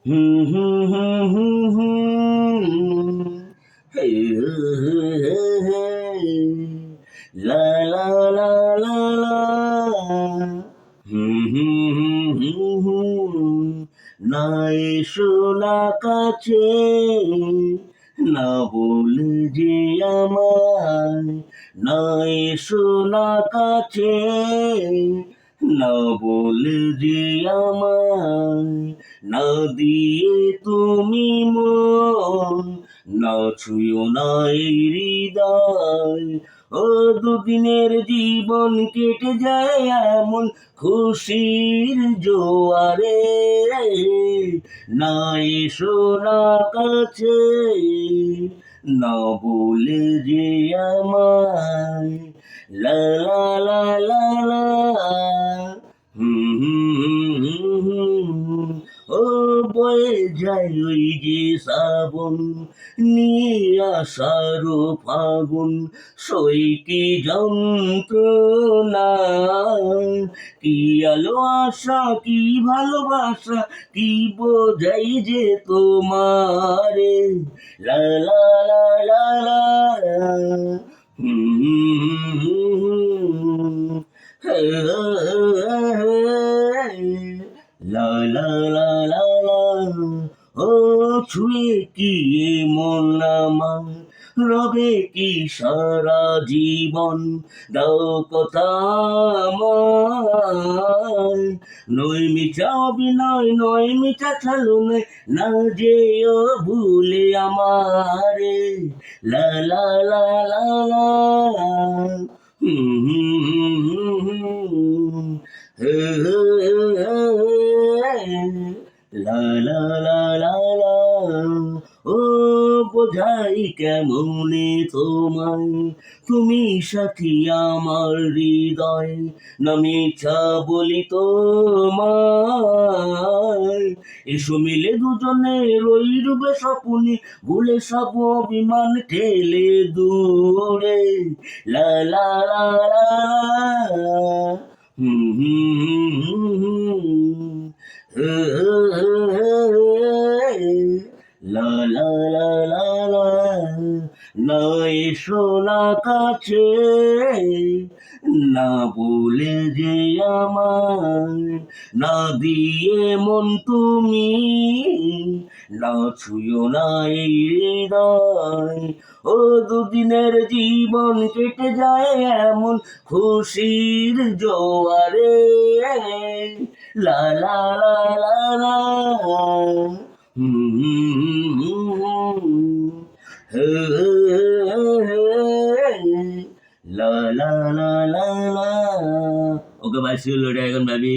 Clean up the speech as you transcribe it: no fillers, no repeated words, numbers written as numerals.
হুম হুম হুম হুম হুম হে হে হে লা la la la লা হুম হুম হুম হুম হুম না এসো না কাছে না বলে যে আমায় না এসো না কাছে না বলে যে আমায় না দিয়ে তুমি মন না ছুঁয়ো না এই হৃদয় ও দুদিনের জীবন কেটে যায় এমন খুশির জোয়ারে না এসো না কাছে না বলে যে আমায় লা লা লা লা লা হুম হুম হুম হুম ও বয়ে যায় ওই যে শ্রাবণ নিয়ে আষাঢ় ফাগুন সই কি যন্ত্রণা কি আলো আশা কি ভালোবাসা কি বোঝাই যে তোমারে লা লা লা লা লা হে লা লা লা লা লা ও ছুঁয়ে কি মন আমার রবে কি সারা জীবন দাও কথা আমায় নই মিছা অভিনয় নয় মিছা ছলনায় না যেও ভুলে আমারে লা লা লা লা লা হুম হুম হুম হুম হে লা লা লা লা লা ও বোঝাই কেমনে তোমায় তুমি সাথী আমার হৃদয় না মিছা বলি তোমায় এসো মিলে দুজনে রই ডুবে স্বপ্নে ভুলে সব অভিমান ঠেলে দূরে লা লা লা লা হুম হুম হুম লা লা লা লা লা না এসো না কাছে না বলে যে আমায় না দিয়ে মন তুমি না ছুঁয়ো না এই হৃদয় ও দুদিনের জীবন কেটে যায় এমন খুশির জোয়ারে লা লা লা লা লা হে লা la la la la okay bye see you later এখন বেবি